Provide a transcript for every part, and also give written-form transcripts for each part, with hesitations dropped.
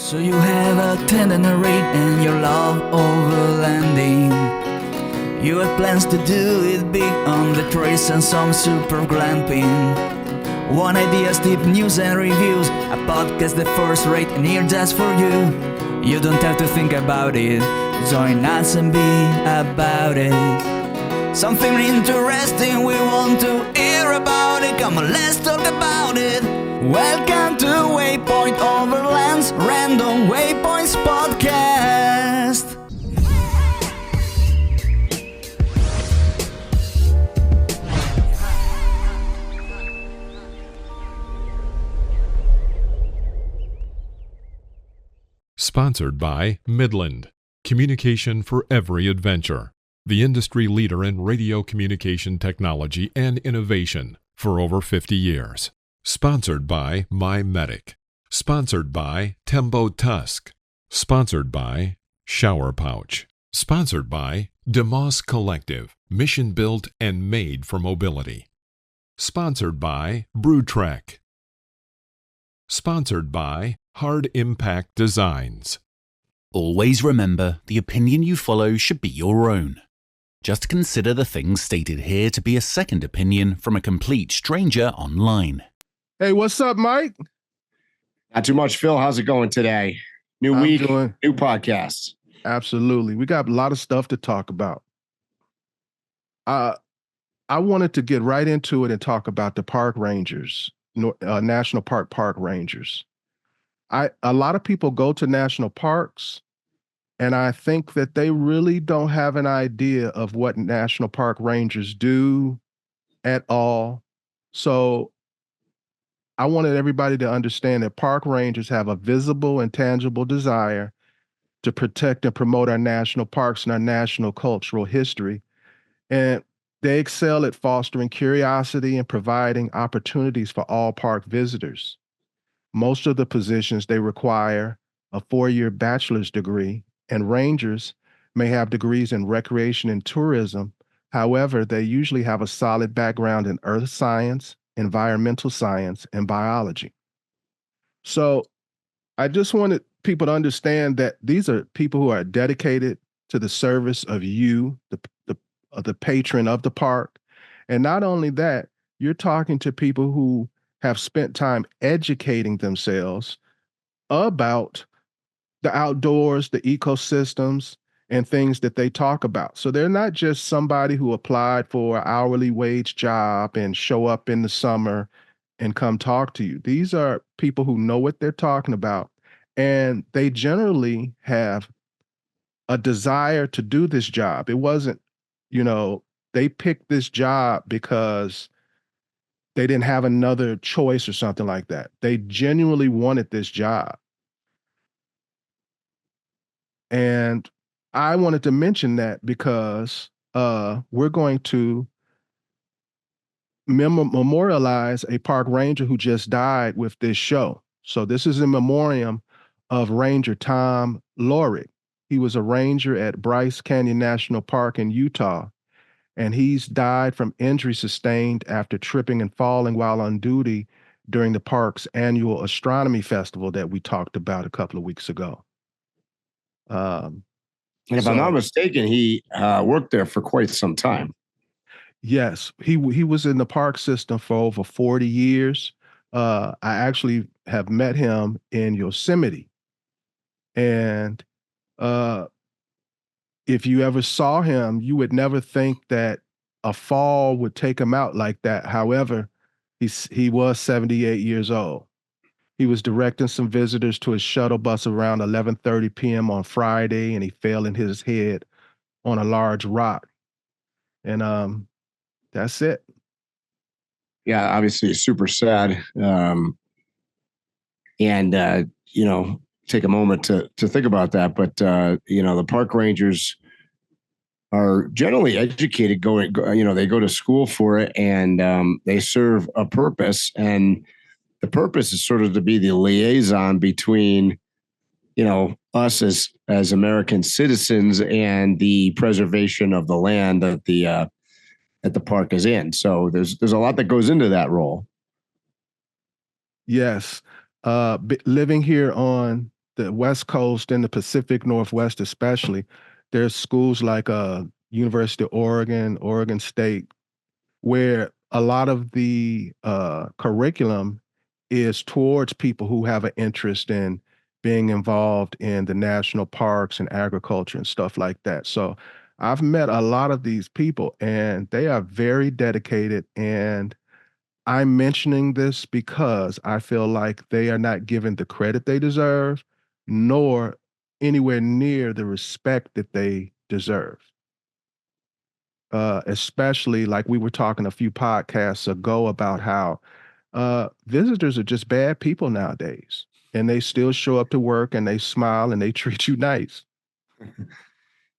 So you have a itinerary and you love overlanding. You have plans to do it big on the trace and some super glamping. One idea, tip, news and reviews, a podcast the first rate and here just for you. You don't have to think about it, join us and be about it. Something interesting we want to hear about it, come on let's talk about it. Welcome to Waypoint Overland's Random Waypoints podcast. Sponsored by Midland, communication for every adventure. The industry leader in radio communication technology and innovation for over 50 years. Sponsored by My Medic. Sponsored by Tembo Tusk. Sponsored by Shower Pouch. Sponsored by DeMoss Collective, mission built and made for mobility. Sponsored by BrewTrek. Sponsored by Hard Impact Designs. Always remember, the opinion you follow should be your own. Just consider the things stated here to be a second opinion from a complete stranger online. Hey, what's up, Mike? Not too much, Phil. How's it going today? New week, new podcast. Absolutely. We got a lot of stuff to talk about. I wanted to get right into it and talk about the park rangers, national park rangers. A lot of people go to national parks, and I think that they really don't have an idea of what national park rangers do at all. So I wanted everybody to understand that park rangers have a visible and tangible desire to protect and promote our national parks and our national cultural history. And they excel at fostering curiosity and providing opportunities for all park visitors. Most of the positions, they require a 4-year bachelor's degree, and rangers may have degrees in recreation and tourism. However, they usually have a solid background in earth science, environmental science, and biology. So I just wanted people to understand that these are people who are dedicated to the service of you, the patron of the park. And not only that, you're talking to people who have spent time educating themselves about the outdoors, the ecosystems, and things that they talk about. So they're not just somebody who applied for an hourly wage job and show up in the summer and come talk to you. These are people who know what they're talking about, and they generally have a desire to do this job. It wasn't, they picked this job because they didn't have another choice or something like that. They genuinely wanted this job. And I wanted to mention that because we're going to memorialize a park ranger who just died with this show. So this is in memoriam of Ranger Tom LORIG. He was a ranger at Bryce Canyon National Park in Utah, and he's died from injury sustained after tripping and falling while on duty during the park's annual astronomy festival that we talked about a couple of weeks ago. And if I'm not mistaken, he worked there for quite some time. Yes, he was in the park system for over 40 years. I actually have met him in Yosemite. And if you ever saw him, you would never think that a fall would take him out like that. However, he was 78 years old. He was directing some visitors to his shuttle bus around 11:30 p.m. on Friday, and he fell in his head on a large rock. And that's it. Yeah, obviously super sad. Take a moment to think about that. But, the park rangers are generally educated, they go to school for it, and they serve a purpose. And the purpose is sort of to be the liaison between, us as American citizens and the preservation of the land that the park is in. So there's a lot that goes into that role. Yes. Living here on the West Coast and the Pacific Northwest especially, there's schools like University of Oregon, Oregon State, where a lot of the curriculum is towards people who have an interest in being involved in the national parks and agriculture and stuff like that. So I've met a lot of these people and they are very dedicated, and I'm mentioning this because I feel like they are not given the credit they deserve, nor anywhere near the respect that they deserve. Especially like we were talking a few podcasts ago about how visitors are just bad people nowadays, and they still show up to work and they smile and they treat you nice.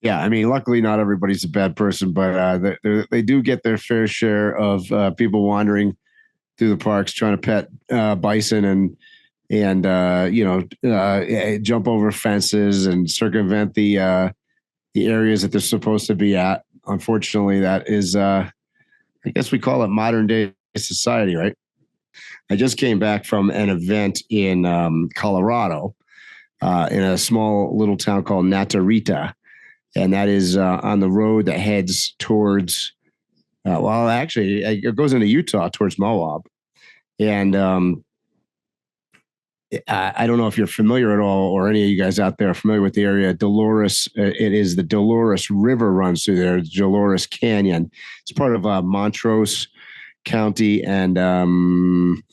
Yeah, I mean, luckily not everybody's a bad person, but they do get their fair share of people wandering through the parks trying to pet bison and jump over fences and circumvent the areas that they're supposed to be at. Unfortunately, that is, I guess we call it modern day society, right? I just came back from an event in Colorado, in a small little town called Natarita. And that is on the road that heads towards, actually, it goes into Utah towards Moab. And I don't know if you're familiar at all, or any of you guys out there are familiar with the area. Dolores, it is the Dolores River runs through there, Dolores Canyon. It's part of Montrose County, and I'm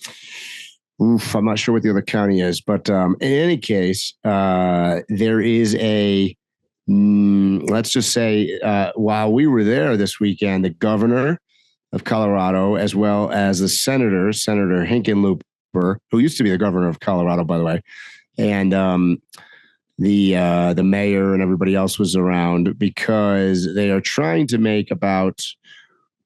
not sure what the other county is, but in any case, there is let's just say, while we were there this weekend, the governor of Colorado, as well as the Senator Hickenlooper, who used to be the governor of Colorado, by the way, and the mayor and everybody else was around, because they are trying to make about,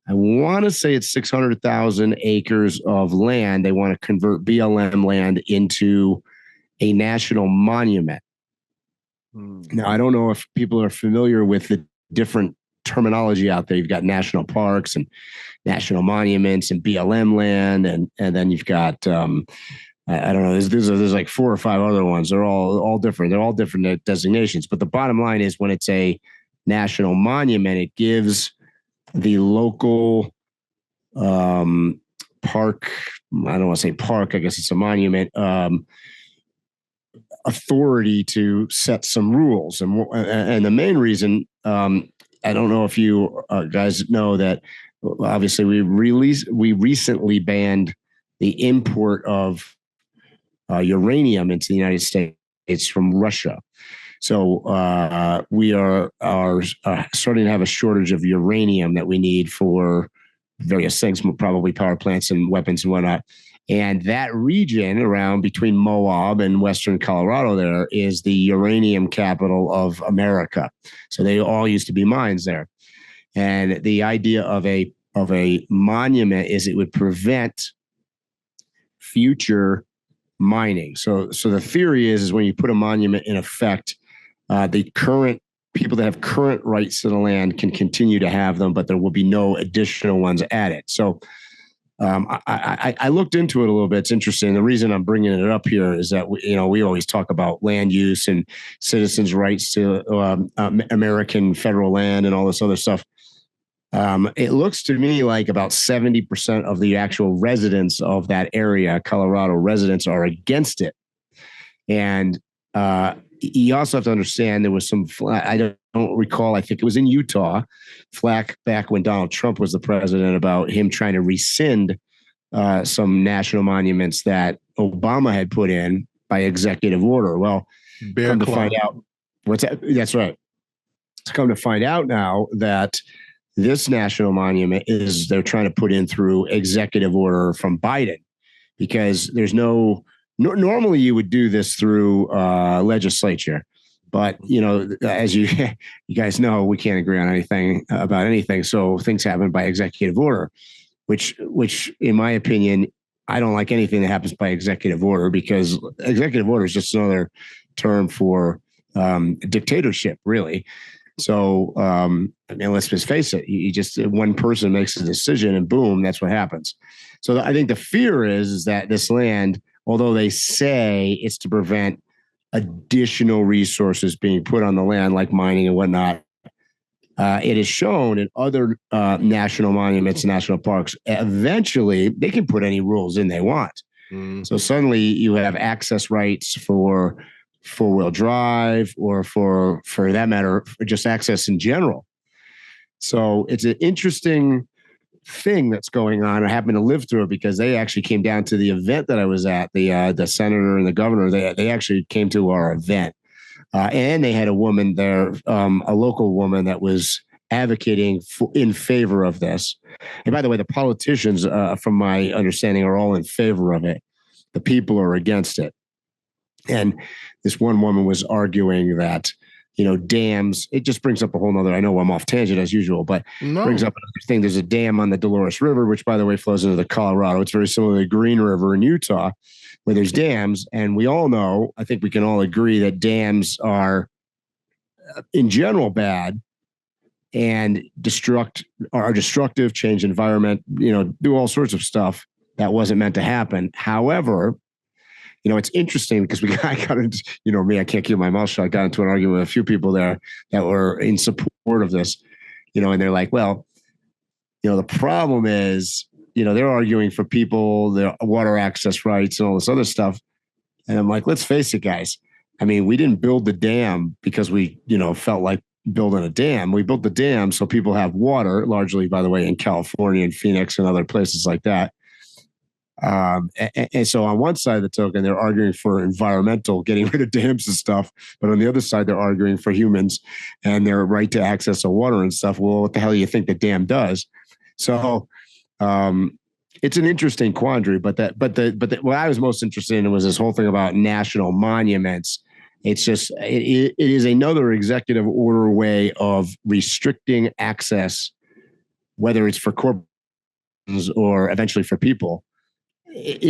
I want to say it's 600,000 acres of land. They want to convert BLM land into a national monument. Now, I don't know if people are familiar with the different terminology out there. You've got national parks and national monuments and BLM land, and then you've got I don't know. There's like 4 or 5 other ones. They're all different. They're all different designations. But the bottom line is, when it's a national monument, it gives the local park. I don't want to say park. I guess it's a monument. Authority to set some rules, and the main reason, I don't know if you guys know that, obviously we recently banned the import of uranium into the United States from Russia. So we are starting to have a shortage of uranium that we need for various things, probably power plants and weapons and whatnot. And that region around between Moab and western Colorado there is the uranium capital of America. So they all used to be mines there. And the idea of a monument is it would prevent future mining. So the theory is when you put a monument in effect, the current people that have current rights to the land can continue to have them, but there will be no additional ones added. So I looked into it a little bit. It's interesting. The reason I'm bringing it up here is that we always talk about land use and citizens' rights to American federal land and all this other stuff. It looks to me like about 70% of the actual residents of that area, Colorado residents, are against it. And you also have to understand there was some, I don't recall, I think it was in Utah, flack back when Donald Trump was the president about him trying to rescind some national monuments that Obama had put in by executive order. Well, come to find out, what's that? That's right. It's come to find out now that this national monument they're trying to put in through executive order from Biden, because there's normally you would do this through legislature, but as you guys know, we can't agree on anything about anything. So things happen by executive order, which in my opinion, I don't like anything that happens by executive order, because executive order is just another term for dictatorship, really. So, let's just face it. You just, one person makes a decision and boom, that's what happens. So I think the fear is that this land, although they say it's to prevent additional resources being put on the land, like mining and whatnot. It is shown in other national monuments, national parks. Eventually, they can put any rules in they want. So suddenly you have access rights for four-wheel drive, or for that matter, just access in general. So it's an interesting thing that's going on. I happen to live through it because they actually came down to the event that I was at. The senator and the governor, they actually came to our event, and they had a woman there, a local woman that was advocating in favor of this. And by the way, the politicians, from my understanding, are all in favor of it. The people are against it. And this one woman was arguing that, dams, it just brings up a whole nother, I know I'm off tangent as usual, but brings up another thing. There's a dam on the Dolores River, which, by the way, flows into the Colorado. It's very similar to the Green River in Utah, where there's dams. And we all know, I think we can all agree, that dams are in general bad and are destructive, change environment, do all sorts of stuff that wasn't meant to happen. However, it's interesting because I got into, me, I can't keep my mouth shut. I got into an argument with a few people there that were in support of this, and they're like, well, the problem is, they're arguing for people, their water access rights and all this other stuff. And I'm like, let's face it, guys. I mean, we didn't build the dam because we, felt like building a dam. We built the dam so people have water, largely, by the way, in California and Phoenix and other places like that. And so on one side of the token, they're arguing for environmental, getting rid of dams and stuff. But on the other side, they're arguing for humans and their right to access to water and stuff. Well, what the hell do you think the dam does? So it's an interesting quandary. But what I was most interested in was this whole thing about national monuments. It's just, it is another executive order way of restricting access, whether it's for corporations or eventually for people. It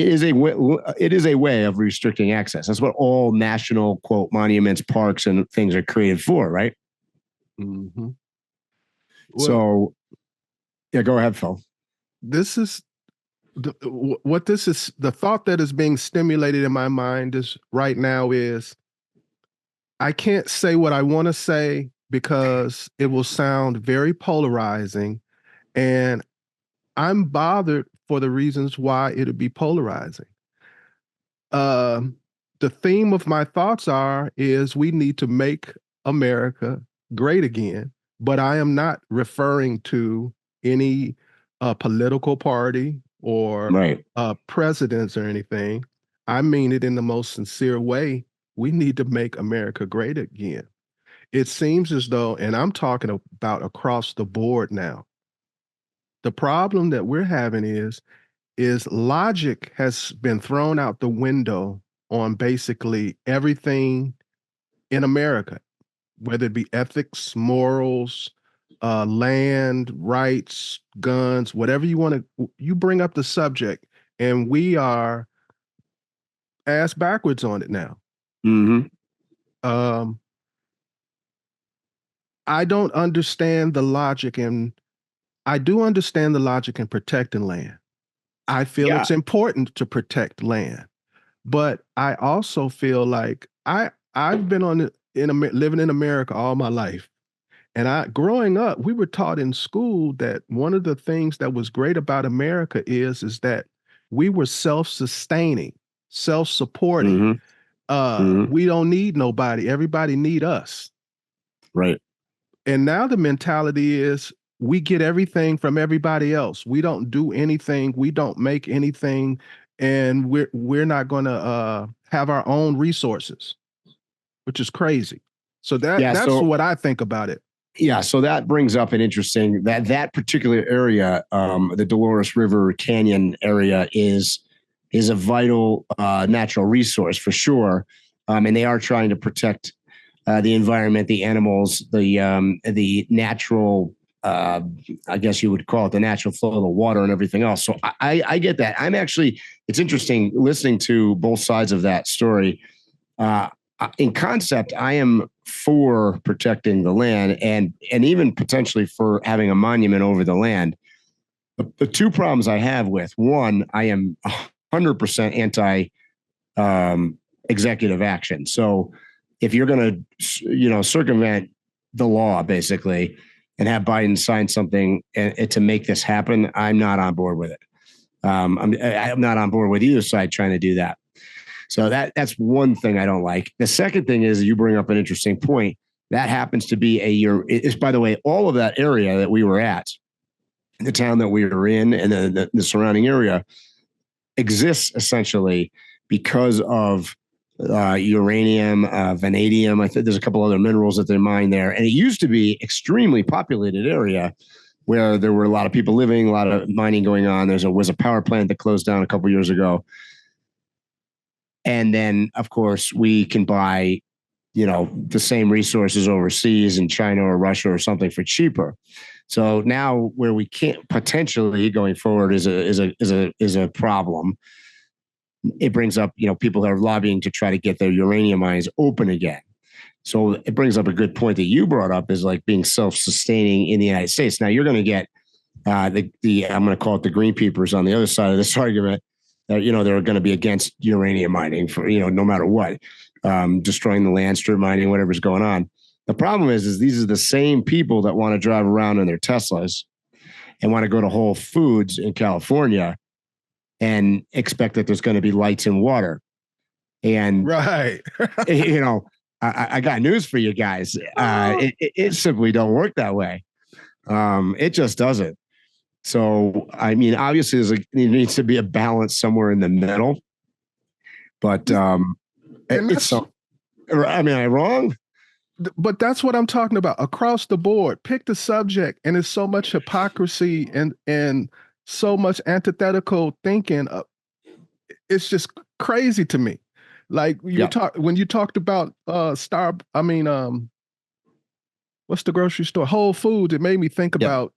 is a way of restricting access. That's what all national, quote, monuments, parks, and things are created for, right? Mm-hmm. Well, so, yeah, go ahead, Phil. This is the thought that is being stimulated in my mind is right now is, I can't say what I want to say because it will sound very polarizing, and I'm bothered for the reasons why it'll be polarizing. The theme of my thoughts is we need to make America great again, but I am not referring to any political party or presidents or anything. I mean it in the most sincere way. We need to make America great again. It seems as though, and I'm talking about across the board now, the problem that we're having is logic has been thrown out the window on basically everything in America, whether it be ethics, morals, land, rights, guns, whatever you want to, you bring up the subject, and we are ass backwards on it now. Mm-hmm. I don't understand the logic, and I do understand the logic in protecting land. I feel it's important to protect land, but I also feel like I've been living in America all my life, and growing up, we were taught in school that one of the things that was great about America is that we were self-sustaining, self-supporting. Mm-hmm. We don't need nobody. Everybody need us. Right. And now the mentality is we get everything from everybody else. We don't do anything. We don't make anything. And we're not going to have our own resources, which is crazy. So that's what I think about it. Yeah. So that brings up an interesting, that particular area, the Dolores River Canyon area is a vital natural resource for sure. And they are trying to protect the environment, the animals, the natural, I guess you would call it the natural flow of the water and everything else. So I get that. It's interesting listening to both sides of that story. In concept, I am for protecting the land and even potentially for having a monument over the land. The two problems I have with, one, I am 100% executive action. So if you're going to, circumvent the law basically and have Biden sign something and to make this happen, I'm not on board with it. I'm not on board with either side trying to do that. So that's one thing I don't like. The second thing is you bring up an interesting point. That happens to be it's by the way, all of that area that we were at, the town that we were in and the surrounding area exists essentially because of uranium, vanadium. I think there's a couple other minerals that they mine there. And it used to be extremely populated area where there were a lot of people living, a lot of mining going on. Was a power plant that closed down a couple of years ago. And then, of course, we can buy, the same resources overseas in China or Russia or something for cheaper. So now where we can't potentially going forward is a problem. It brings up, people that are lobbying to try to get their uranium mines open again. So it brings up a good point that you brought up is like being self-sustaining in the United States. Now you're going to get I'm going to call it the green peepers on the other side of this argument. They're going to be against uranium mining for, no matter what, destroying the land, strip mining, whatever's going on. The problem is these are the same people that want to drive around in their Teslas and want to go to Whole Foods in California and expect that there's going to be lights and water. And right, I got news for you guys. It simply don't work that way. It just doesn't. So, I mean, obviously there needs to be a balance somewhere in the middle, but am I wrong? But that's what I'm talking about across the board. Pick the subject, and there's so much hypocrisy and so much antithetical thinking. It's just crazy to me. Like when you talked about what's the grocery store? Whole Foods. It made me think about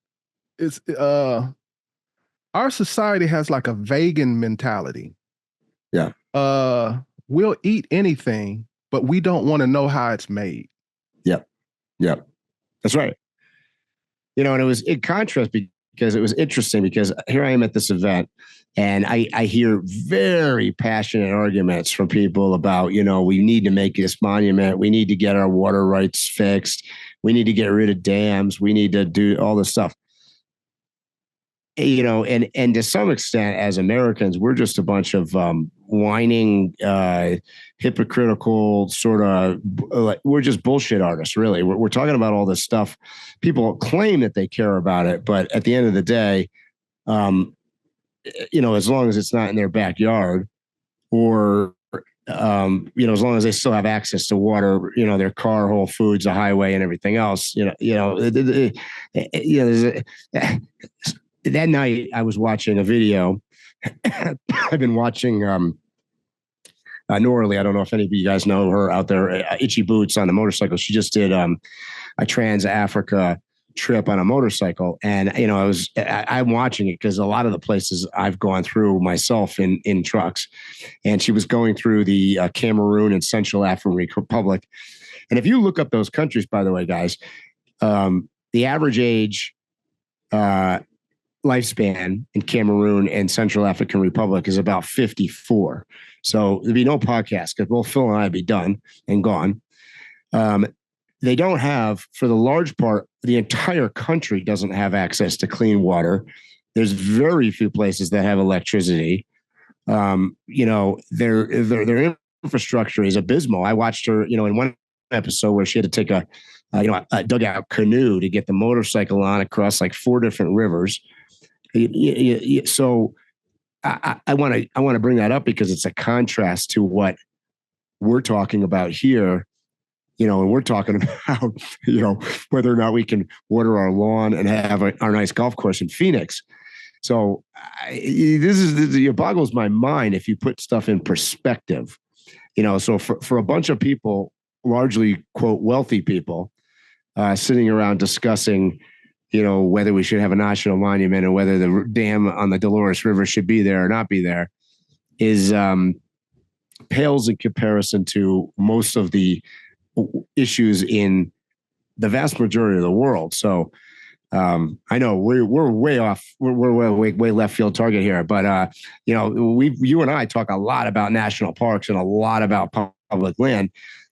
our society has like a vegan mentality. Yeah. We'll eat anything, but we don't want to know how it's made. Yep. Yep. That's right. And it was in contrast because it was interesting because here I am at this event and I hear very passionate arguments from people about, we need to make this monument. We need to get our water rights fixed. We need to get rid of dams. We need to do all this stuff. And to some extent, as Americans, we're just a bunch of whining, hypocritical sort of, we're just bullshit artists, really. We're talking about all this stuff. People claim that they care about it, but at the end of the day, as long as it's not in their backyard or, as long as they still have access to water, their car, Whole Foods, a highway and everything else, that night I was watching a video. I've been watching Noraly. I don't know if any of you guys know her out there. Itchy Boots on a motorcycle. She just did a Trans-Africa trip on a motorcycle, and I'm watching it because a lot of the places I've gone through myself in trucks, and she was going through the Cameroon and Central African Republic. And if you look up those countries, by the way, guys, the average age lifespan in Cameroon and Central African Republic is about 54. So there'd be no podcast because both Phil and I would be done and gone. They don't have, for the large part, the entire country doesn't have access to clean water. There's very few places that have electricity. Their infrastructure is abysmal. I watched her, in one episode where she had to take a dugout canoe to get the motorcycle on across like 4 different rivers. So I want to bring that up because it's a contrast to what we're talking about here, and we're talking about, whether or not we can water our lawn and have our nice golf course in Phoenix. So it boggles my mind if you put stuff in perspective, so for a bunch of people, largely quote, wealthy people, sitting around discussing, whether we should have a national monument or whether the dam on the Dolores River should be there or not be there is pales in comparison to most of the issues in the vast majority of the world. So I know we're way off. We're way left field target here, but you and I talk a lot about national parks and a lot about public land.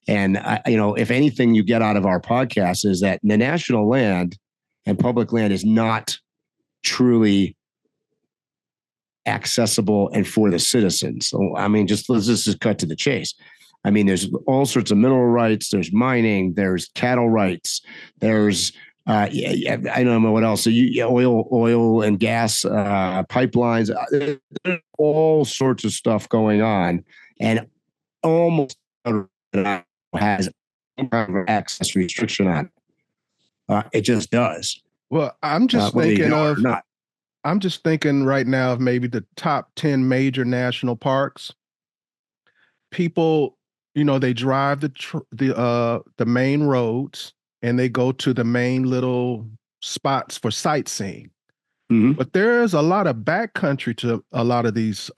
And if anything you get out of our podcast is that the national land and public land is not truly accessible and for the citizens. So, I mean, let's just cut to the chase. I mean, there's all sorts of mineral rights. There's mining. There's cattle rights. There's I don't know what else. So oil and gas pipelines. There's all sorts of stuff going on, and almost has access restriction on. It just does. Well, I'm just thinking of not. I'm just thinking right now of maybe the top 10 major national parks. People, they drive the main roads and they go to the main little spots for sightseeing. Mm-hmm. But there's a lot of backcountry to a lot of these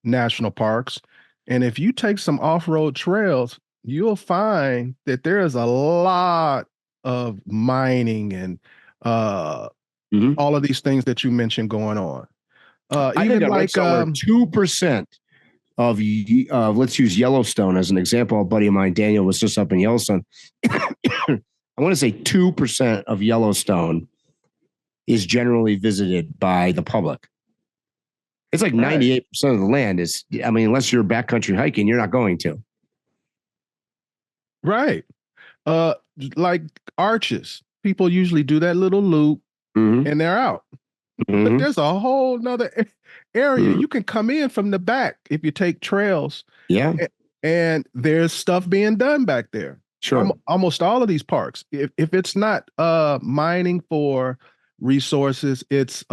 national parks. And if you take some off-road trails, you'll find that there's a lot of mining and all of these things that you mentioned going on. Even like 2% of let's use Yellowstone as an example. A buddy of mine, Daniel, was just up in Yellowstone. I want to say 2% of Yellowstone is generally visited by the public. It's like 98% of the land is, I mean, unless you're backcountry hiking, you're not going to. Right. Like arches. People usually do that little loop and they're out. But there's a whole nother area. You can come in from the back if you take trails. Yeah. And there's stuff being done back there. Sure. Almost all of these parks. If it's not mining for resources, it's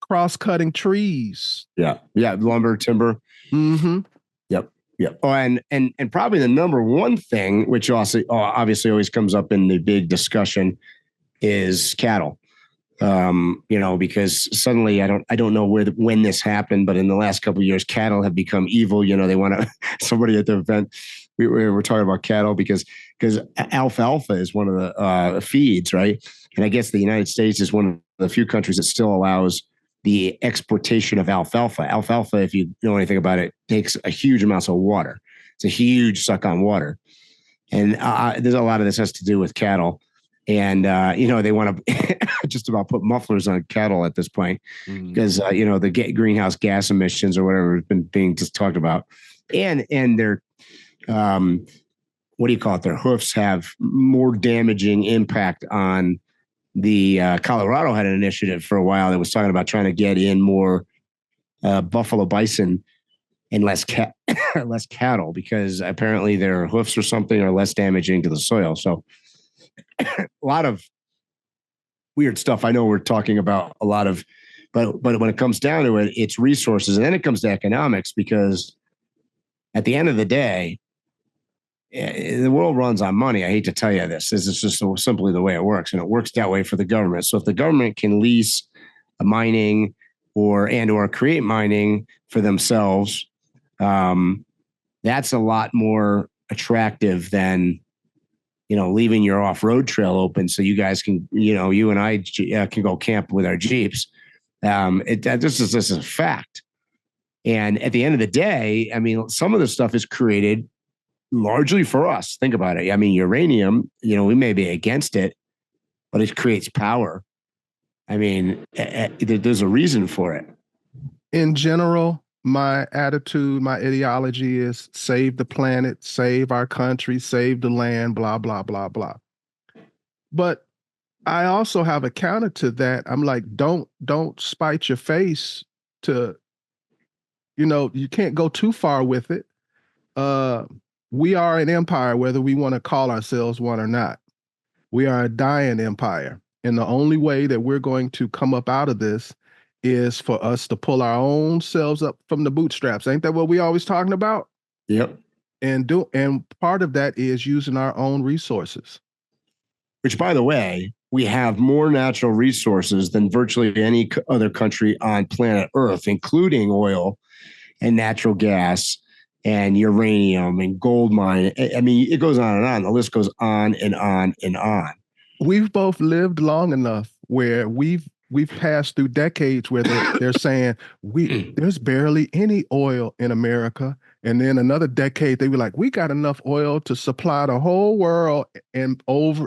cross-cutting trees. Yeah. Yeah. Lumber, timber. Mm-hmm. Yep. Yep. Oh, and probably the number one thing, which also obviously always comes up in the big discussion, is cattle. Because suddenly I don't know when this happened, but in the last couple of years, cattle have become evil. They want to. Somebody at the event, we were talking about cattle because alfalfa is one of the feeds, right? And I guess the United States is one of the few countries that still allows the exportation of alfalfa. Alfalfa, if you know anything about it, takes a huge amounts of water. It's a huge suck on water, and there's a lot of this has to do with cattle. And, they want to just about put mufflers on cattle at this point because, the greenhouse gas emissions or whatever has been being just talked about. And their, what do you call it? Their hoofs have more damaging impact on the Colorado had an initiative for a while that was talking about trying to get in more buffalo bison and less cattle because apparently their hoofs or something are less damaging to the soil. So, a lot of weird stuff. I know we're talking about a lot of, but when it comes down to it, it's resources. And then it comes to economics because at the end of the day, the world runs on money. I hate to tell you this. This is just so simply the way it works. And it works that way for the government. So if the government can lease a mining or create mining for themselves, that's a lot more attractive than leaving your off-road trail open so you guys can, you and I can go camp with our Jeeps. This is a fact. And at the end of the day, I mean, some of the stuff is created largely for us. Think about it. I mean, uranium, we may be against it, but it creates power. I mean, there's a reason for it. In general, my attitude, my ideology is save the planet, save our country, save the land, blah, blah, blah, blah. But I also have a counter to that. I'm like, don't spite your face to, you can't go too far with it. We are an empire, whether we want to call ourselves one or not. We are a dying empire. And the only way that we're going to come up out of this is for us to pull our own selves up from the bootstraps. Ain't that what we always talking about? Yep. And part of that is using our own resources. Which, by the way, we have more natural resources than virtually any other country on planet Earth, including oil and natural gas and uranium and gold mine. I mean, it goes on and on. The list goes on and on and on. we've both lived long enough where we've passed through decades where they're saying there's barely any oil in America. And then another decade, they were like, we got enough oil to supply the whole world. And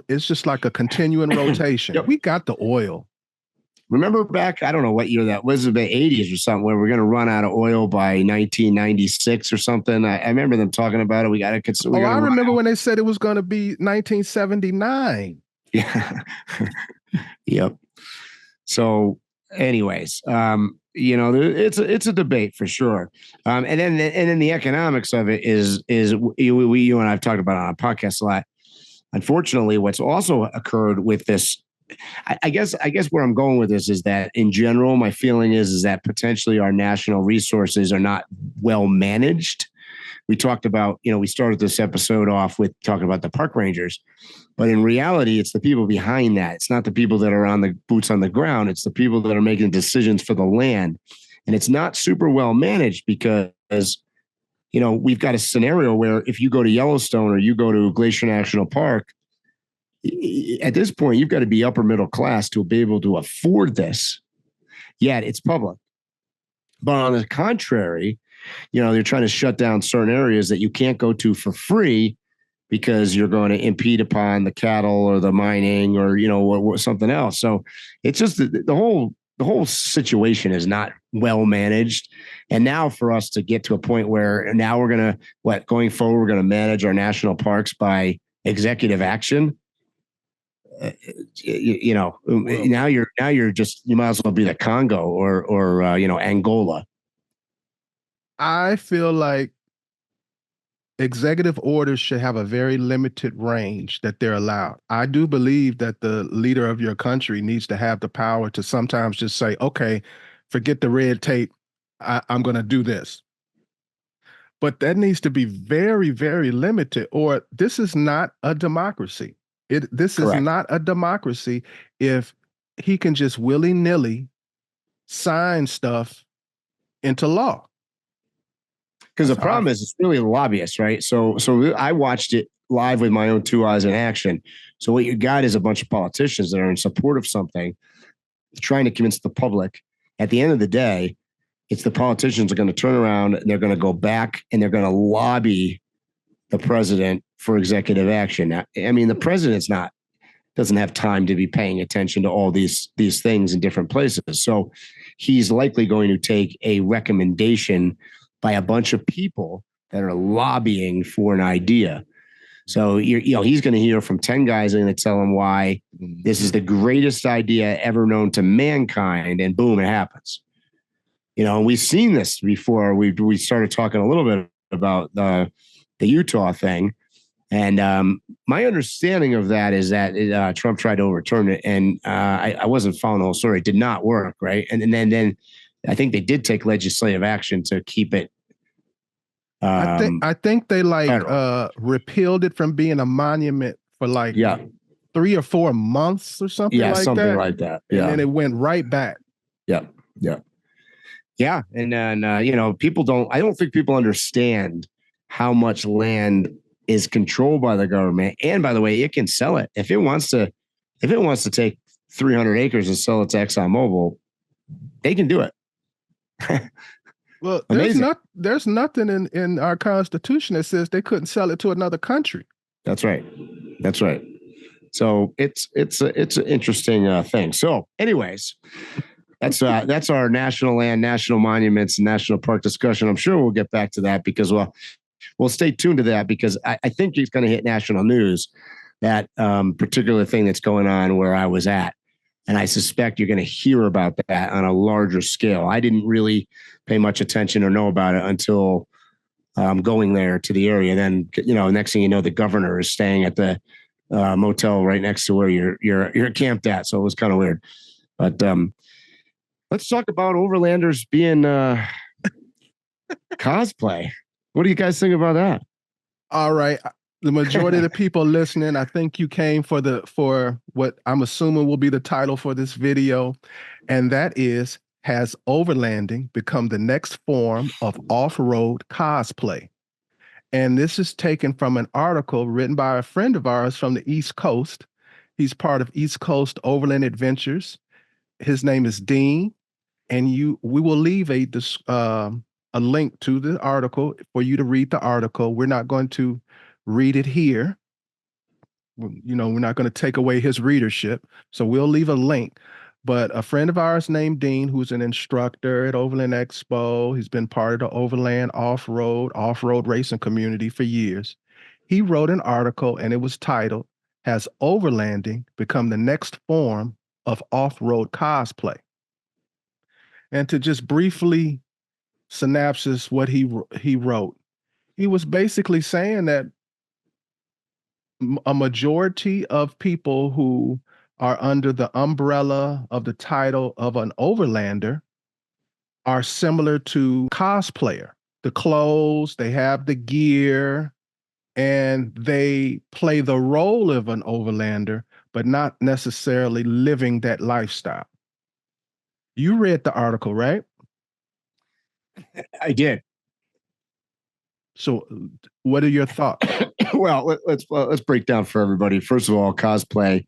it's just like a continuing rotation. Yep. We got the oil. Remember back, I don't know what year that was, the 80s or something, where we're going to run out of oil by 1996 or something. I remember them talking about it. We got to. I remember when they said it was going to be 1979. Yeah. Yep. So, anyways, it's a debate for sure. And then the economics of it is you and I've talked about it on a podcast a lot. Unfortunately, what's also occurred with this, I guess where I'm going with this is that in general, my feeling is that potentially our national resources are not well managed. We talked about, we started this episode off with talking about the park rangers, but in reality, it's the people behind that. It's not the people that are on the boots on the ground. It's the people that are making decisions for the land. And it's not super well managed because, we've got a scenario where if you go to Yellowstone or you go to Glacier National Park, at this point, you've got to be upper middle class to be able to afford this. Yet it's public. But on the contrary, they're trying to shut down certain areas that you can't go to for free because you're going to impede upon the cattle or the mining or, or something else. So it's just the whole situation is not well managed. And now for us to get to a point where now we're going to, going forward, we're going to manage our national parks by executive action. Now you're just, you might as well be the Congo or Angola. I feel like executive orders should have a very limited range that they're allowed. I do believe that the leader of your country needs to have the power to sometimes just say, okay, forget the red tape. I'm going to do this. But that needs to be very, very limited, or this is not a democracy. This is not a democracy if he can just willy-nilly sign stuff into law. Because the problem is it's really the lobbyists, right? So I watched it live with my own two eyes in action. So what you got is a bunch of politicians that are in support of something, trying to convince the public. At the end of the day, it's the politicians are going to turn around and they're going to go back and they're going to lobby the president for executive action. Now, I mean, the president's doesn't have time to be paying attention to all these things in different places. So he's likely going to take a recommendation by a bunch of people that are lobbying for an idea. So he's going to hear from 10 guys and going to tell him why this is the greatest idea ever known to mankind, and boom, it happens. And we've seen this before. We started talking a little bit about the Utah thing. And my understanding of that is that Trump tried to overturn it, and I wasn't following the whole story. It did not work, right? And then I think they did take legislative action to keep it. I think they repealed it from being a monument for 3 or 4 months or something like that. Yeah, something like that. Yeah, and then it went right back. Yeah. And then people I don't think people understand how much land is controlled by the government. And by the way, it can sell it if it wants to take 300 acres and sell it to ExxonMobil, they can do it. Well, there's nothing in our Constitution that says they couldn't sell it to another country. That's right. So it's an interesting thing. So, anyways, that's our national land, national monuments, and national park discussion. I'm sure we'll get back to that because we'll stay tuned to that because I think it's going to hit national news, that particular thing that's going on where I was at. And I suspect you're going to hear about that on a larger scale. I didn't really pay much attention or know about it until going there to the area. Then, next thing you know, the governor is staying at the motel right next to where you're camped at. So it was kind of weird. But let's talk about Overlanders being cosplay. What do you guys think about that? All right. The majority of the people listening, I think you came for what I'm assuming will be the title for this video. And that is, has overlanding become the next form of off-road cosplay? And this is taken from an article written by a friend of ours from the East Coast. He's part of East Coast Overland Adventures. His name is Dean, and we will leave a link to the article for you to read the article. We're not going to read it here. You know, we're not going to take away his readership, so we'll leave a link. But a friend of ours named Dean, who's an instructor at Overland Expo, he's been part of the Overland off-road racing community for years. He wrote an article, and it was titled, "Has Overlanding Become the Next Form of Off-Road Cosplay?" And to just briefly synopsis what he wrote, he was basically saying that a majority of people who are under the umbrella of the title of an overlander are similar to cosplayer. The clothes, they have the gear, and they play the role of an overlander, but not necessarily living that lifestyle. You read the article, right? I did. So what are your thoughts? Well, let's break down for everybody. First of all, cosplay.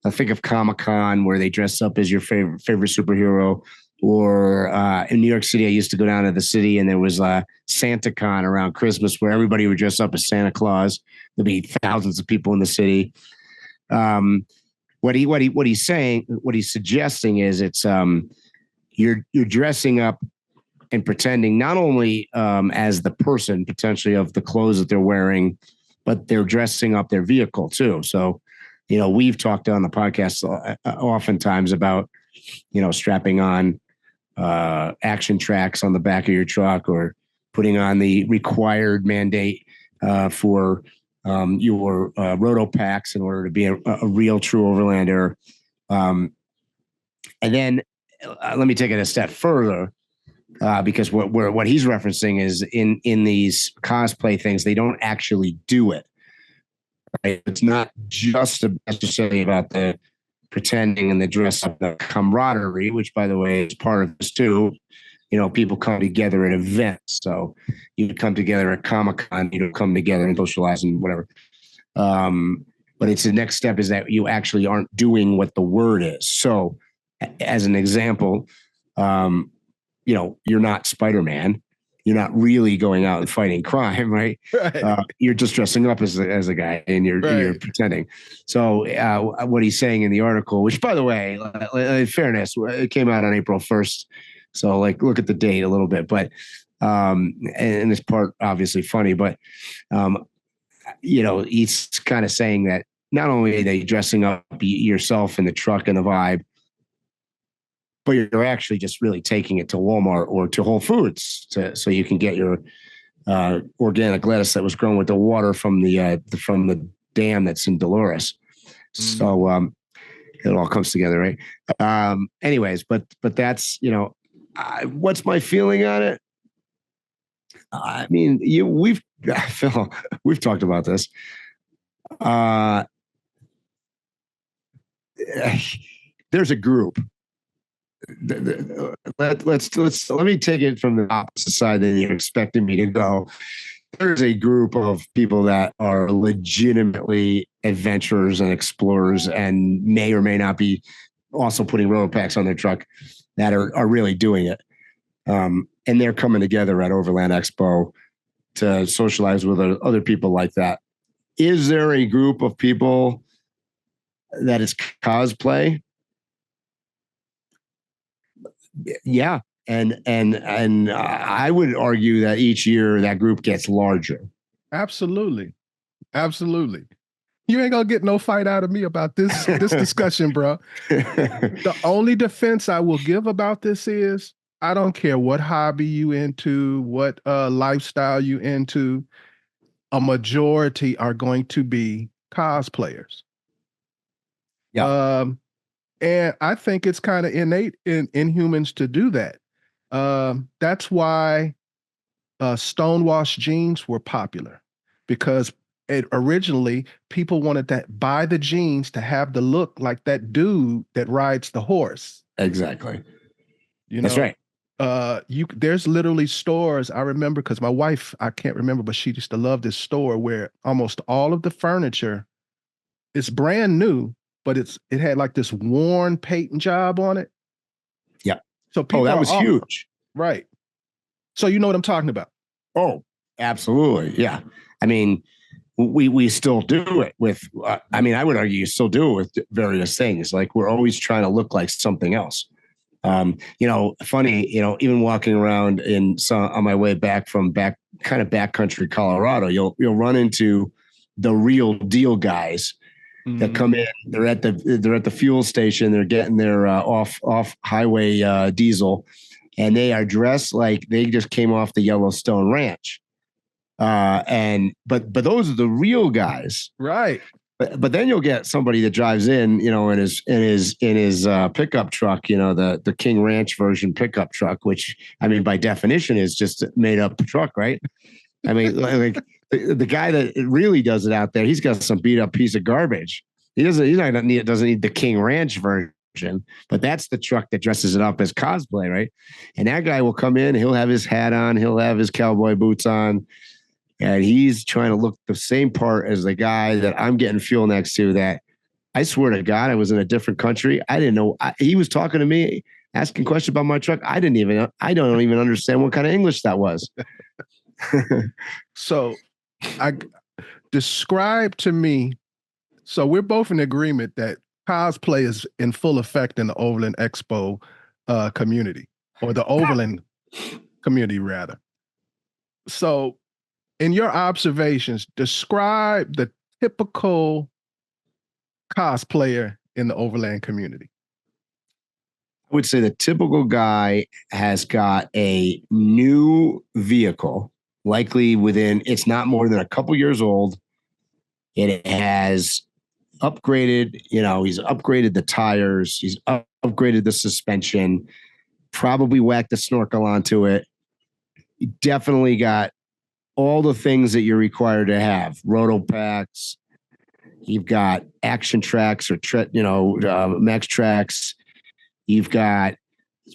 I think of Comic-Con, where they dress up as your favorite superhero. Or in New York City, I used to go down to the city, and there was SantaCon around Christmas, where everybody would dress up as Santa Claus. There'd be thousands of people in the city. What he's saying, what he's suggesting is it's you're dressing up and pretending not only as the person potentially of the clothes that they're wearing, but they're dressing up their vehicle too. So, you know, we've talked on the podcast oftentimes about, you know, strapping on action tracks on the back of your truck, or putting on the required mandate for your roto packs in order to be a real true overlander. And then let me take it a step further. Because what he's referencing is in these cosplay things, they don't actually do it. Right? It's not just necessarily about the pretending and the dress up, the camaraderie, which, by the way, is part of this too. You know, people come together at events. So you come together at Comic-Con, you come together and socialize and whatever. But it's the next step is that you actually aren't doing what the word is. So as an example, you know, you're not Spider-Man. You're not really going out and fighting crime, right? Right. You're just dressing up as a guy, and you're pretending. So what he's saying in the article, which, by the way, in fairness, it came out on April 1st. So like, look at the date a little bit, but and this part obviously funny, but you know, he's kind of saying that not only are they dressing up yourself in the truck and the vibe, but you're actually just really taking it to Walmart or to Whole Foods so you can get your organic lettuce that was grown with the water from the dam that's in Dolores. Mm-hmm. So it all comes together, right? Anyways, but that's, you know, what's my feeling on it? I mean, Phil, we've talked about this. There's a group. Let me take it from the opposite side that you're expecting me to go. There's a group of people that are legitimately adventurers and explorers, and may or may not be also putting road packs on their truck, that are really doing it. And they're coming together at Overland Expo to socialize with other people like that. Is there a group of people that is cosplay? Yeah. And I would argue that each year that group gets larger. Absolutely. Absolutely. You ain't gonna get no fight out of me about this discussion, bro. The only defense I will give about this is, I don't care what hobby you into, what lifestyle you into, a majority are going to be cosplayers. Yeah. And I think it's kind of innate in humans to do that. That's why stonewashed jeans were popular, because originally people wanted to buy the jeans to have the look like that dude that rides the horse. Exactly. You know, that's right. There's literally stores. I remember, because my wife, I can't remember, but she used to love this store where almost all of the furniture is brand new, but it had like this worn paint job on it. Yeah. So people that was huge. Right. So you know what I'm talking about. Oh, absolutely. Yeah. I mean, we still do it with, I mean, I would argue you still do it with various things. Like we're always trying to look like something else. Funny, even walking around on my way back from backcountry Colorado, you'll run into the real deal guys that come in. They're at the fuel station. They're getting their off highway diesel, and they are dressed like they just came off the Yellowstone Ranch. But those are the real guys, right? But then you'll get somebody that drives in, in his pickup truck, the King Ranch version pickup truck, which I mean by definition is just a made up truck, right? I mean, like the guy that really does it out there, he's got some beat up piece of garbage. Doesn't need the King Ranch version, but that's the truck that dresses it up as cosplay, right? And that guy will come in, he'll have his hat on, he'll have his cowboy boots on, and he's trying to look the same part as the guy that I'm getting fuel next to. That I swear to God, I was in a different country. I didn't know. He was talking to me, asking questions about my truck. I don't even understand what kind of English that was. So describe to me. So we're both in agreement that cosplay is in full effect in the Overland Expo community, or the Overland community rather. So in your observations, describe the typical cosplayer in the Overland community. I would say the typical guy has got a new vehicle, likely it's not more than a couple years old. It has upgraded, he's upgraded the tires, he's upgraded the suspension, probably whacked the snorkel onto it. He definitely got all the things that you're required to have. Roto packs, you've got action tracks or max tracks. You've got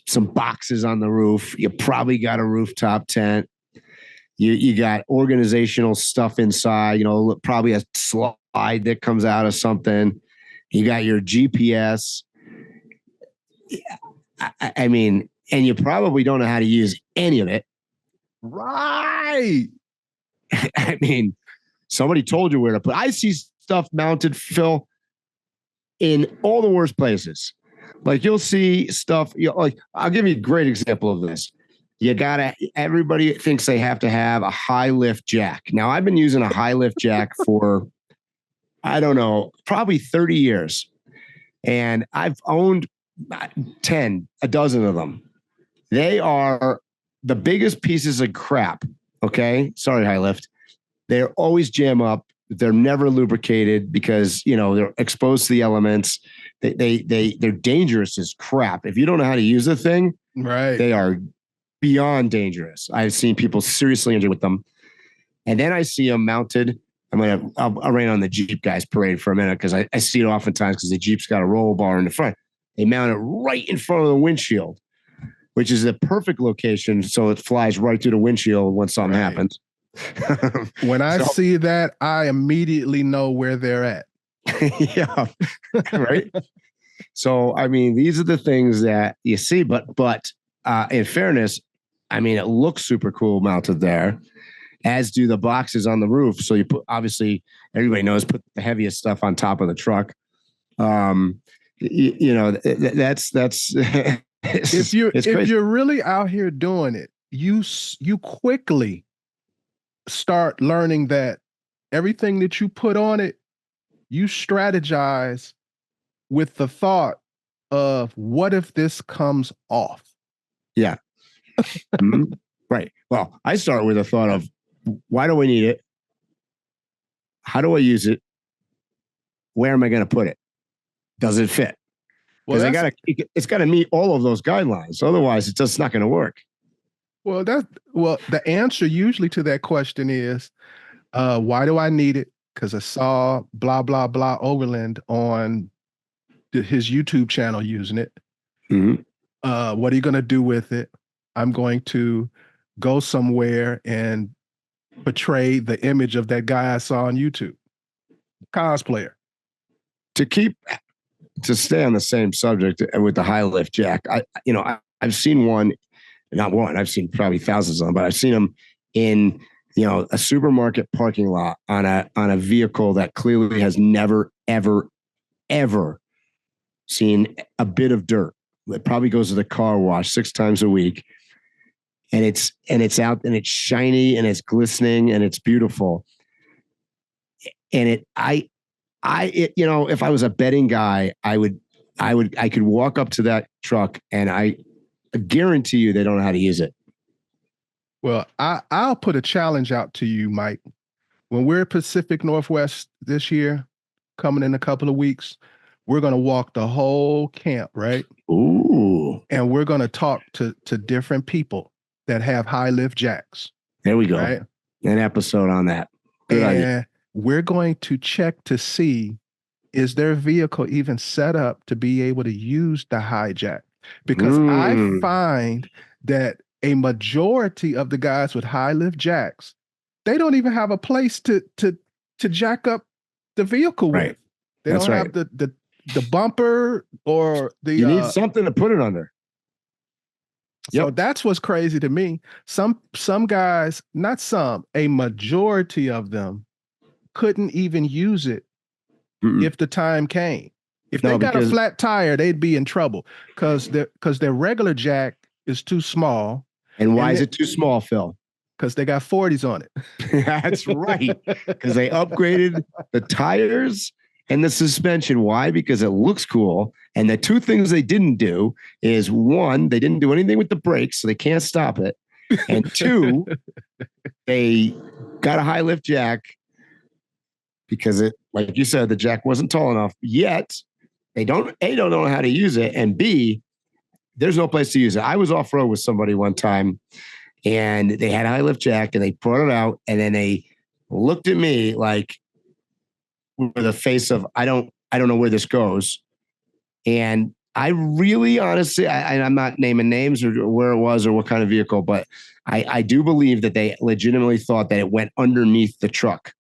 some boxes on the roof. You probably got a rooftop tent. You got organizational stuff inside, probably a slide that comes out of something. You got your GPS. I mean, and you probably don't know how to use any of it. Right. I mean, somebody told you where to put. I see stuff mounted, Phil, in all the worst places. Like you'll see stuff, like I'll give you a great example of this. Everybody thinks they have to have a high lift jack. Now I've been using a high lift jack for, I don't know, probably 30 years. And I've owned a dozen of them. They are the biggest pieces of crap. Okay. Sorry, high lift. They're always jam up. They're never lubricated because, they're exposed to the elements. They're dangerous as crap. If you don't know how to use the thing, right, they are beyond dangerous. I've seen people seriously injured with them. And then I see them mounted. I'll rain on the Jeep guys parade for a minute because I see it oftentimes because the Jeep's got a roll bar in the front. They mount it right in front of the windshield, which is a perfect location so it flies right through the windshield when something happens. When I see that, I immediately know where they're at. Yeah, right. So, I mean, these are the things that you see, but in fairness, I mean, it looks super cool mounted there, as do the boxes on the roof. So you obviously everybody knows, put the heaviest stuff on top of the truck. That's if you're really out here doing it, you quickly start learning that everything that you put on it, you strategize with the thought of what if this comes off? Yeah. Mm-hmm. Right. Well, I start with a thought of why do we need it? How do I use it? Where am I going to put it? Does it fit? Because it's got to meet all of those guidelines. Otherwise, it's just not going to work. Well, the answer usually to that question is, why do I need it? Because I saw blah, blah, blah Overland on his YouTube channel using it. Mm-hmm. What are you going to do with it? I'm going to go somewhere and portray the image of that guy I saw on YouTube. Cosplayer. To keep to stay on the same subject with the high lift jack, I've seen one, not one, I've seen probably thousands of them, but I've seen them in, a supermarket parking lot on a vehicle that clearly has never, ever, ever seen a bit of dirt. It probably goes to the car wash 6 times a week. And it's out and it's shiny and it's glistening and it's beautiful. And if I was a betting guy, I could walk up to that truck and I guarantee you they don't know how to use it. Well, I'll put a challenge out to you, Mike. When we're Pacific Northwest this year, coming in a couple of weeks, we're going to walk the whole camp, right? Ooh. And we're going to talk to different people that have high lift jacks. There we go. Right? An episode on that. Good idea. We're going to check to see, is their vehicle even set up to be able to use the high jack? Because I find that a majority of the guys with high lift jacks, they don't even have a place to jack up the vehicle with. They don't have the bumper or the. You need something to put it under. So that's what's crazy to me. Some guys, not some, a majority of them couldn't even use it if the time came. If they got a flat tire, they'd be in trouble because their regular jack is too small. And why is it too small, Phil? Because they got 40s on it. That's right. Because they upgraded the tires and the suspension. Why? Because it looks cool. And the 2 things they didn't do is, 1, they didn't do anything with the brakes, so they can't stop it. And 2, they got a high lift jack because it, like you said, the jack wasn't tall enough. Yet they don't know how to use it, and B, there's no place to use it. I was off road with somebody one time, and they had a high lift jack, and they brought it out, and then they looked at me like with a face of I don't know where this goes. And I really honestly, I'm not naming names or where it was or what kind of vehicle, but I do believe that they legitimately thought that it went underneath the truck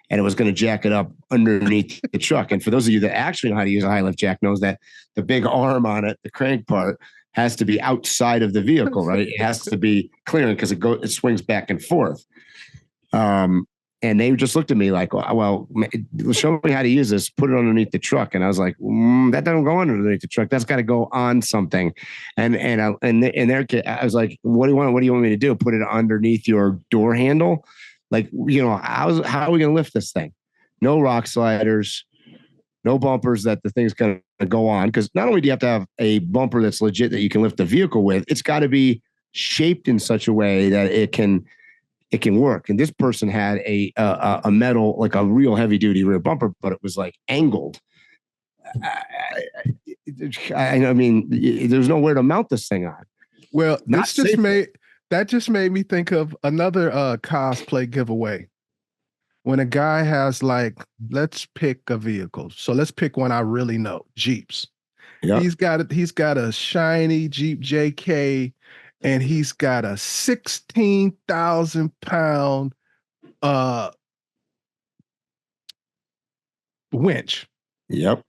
and it was going to jack it up underneath the truck. And for those of you that actually know how to use a high lift jack knows that the big arm on it, the crank part, has to be outside of the vehicle, right? It has to be clearing because it swings back and forth. And they just looked at me like, well, show me how to use this, put it underneath the truck. And I was like, that doesn't go underneath the truck. That's got to go on something. And in their case, I was like, what do you want me to do? Put it underneath your door handle? Like, how are we going to lift this thing? No rock sliders, no bumpers that the thing's going to go on. Because not only do you have to have a bumper that's legit that you can lift the vehicle with, it's got to be shaped in such a way that it can work. And this person had a metal, like a real heavy duty rear bumper, but it was like angled. I mean, there's nowhere to mount this thing on. Well, that just made me think of another cosplay giveaway. When a guy has like, let's pick a vehicle. So let's pick one I really know, Jeeps. Yep. He's got a shiny Jeep JK, and he's got a 16,000 pound winch. Yep.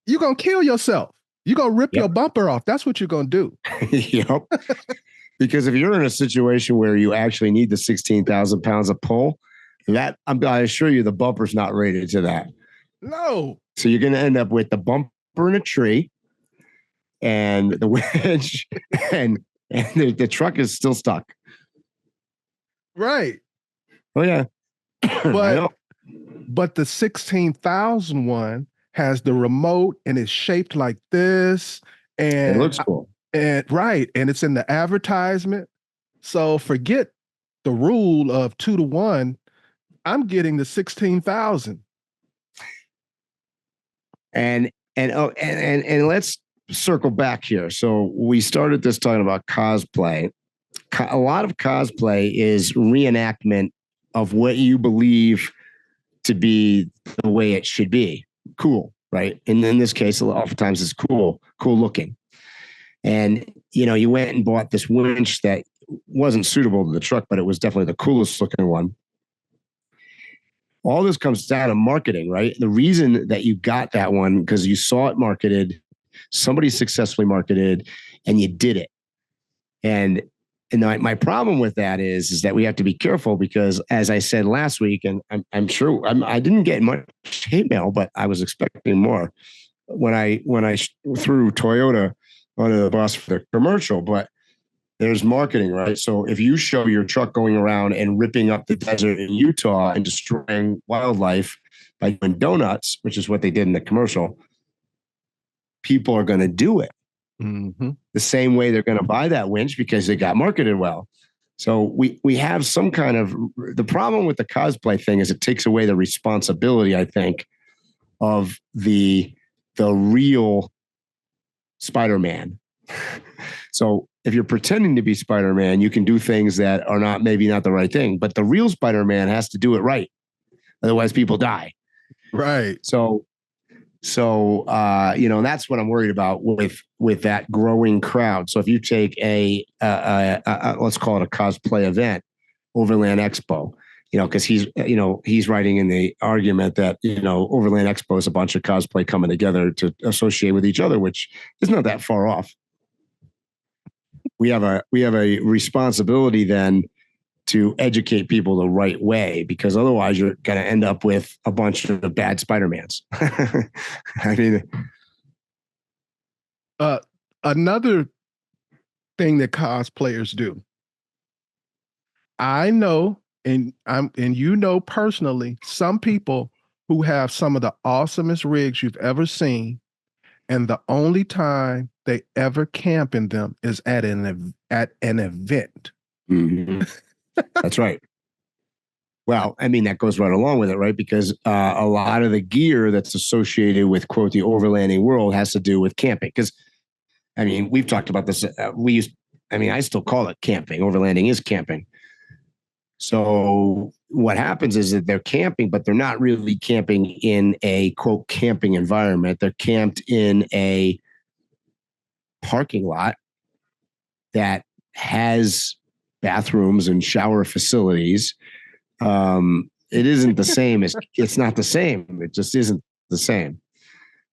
You're going to kill yourself. You're going to rip your bumper off. That's what you're going to do. Yep. Because if you're in a situation where you actually need the 16,000 pounds of pull, I assure you the bumper's not rated to that. No. So you're going to end up with the bumper in a tree, and the winch and the truck is still stuck. Right. Oh yeah. But the 16,000 one has the remote and it's shaped like this. And it looks cool. And it's in the advertisement. So forget the rule of 2-to-1. I'm getting the 16,000. And let's circle back here. So we started this talking about cosplay. A lot of cosplay is reenactment of what you believe to be the way it should be. Cool, right? And in this case, oftentimes it's cool looking. And, you went and bought this winch that wasn't suitable to the truck, but it was definitely the coolest looking one. all this comes down to marketing, right? The reason that you got that one, because you saw it marketed, somebody successfully marketed, and you did it. And my problem with that is that we have to be careful because, as I said last week, and I'm sure I didn't get much hate mail, but I was expecting more when I threw Toyota under the bus for the commercial. But there's marketing, right? So if you show your truck going around and ripping up the desert in Utah and destroying wildlife by doing donuts, which is what they did in the commercial, people are going to do it. Mm-hmm. The same way they're going to buy that winch because it got marketed well. So we have some kind of, the problem with the cosplay thing is it takes away the responsibility, I think, of the real Spider-Man. So if you're pretending to be Spider-Man, you can do things that are maybe not the right thing, but the real Spider-Man has to do it right. Otherwise people die. Right. So that's what I'm worried about with that growing crowd. So if you take a let's call it a cosplay event, Overland Expo, because he's writing in the argument that, Overland Expo is a bunch of cosplay coming together to associate with each other, which is not that far off. We have a responsibility then to educate people the right way, because otherwise you're going to end up with a bunch of bad Spider-Mans. I mean, another thing that cosplayers do, I know, and personally, some people who have some of the awesomest rigs you've ever seen, and the only time they ever camp in them is at an event. Mm-hmm. That's right. Well, I mean, that goes right along with it, right? Because a lot of the gear that's associated with, quote, the overlanding world has to do with camping. Because, I mean, we've talked about this. I still call it camping. Overlanding is camping. So what happens is that they're camping, but they're not really camping in a, quote, camping environment. They're camped in a parking lot that has bathrooms and shower facilities. It isn't the same it's not the same. It just isn't the same.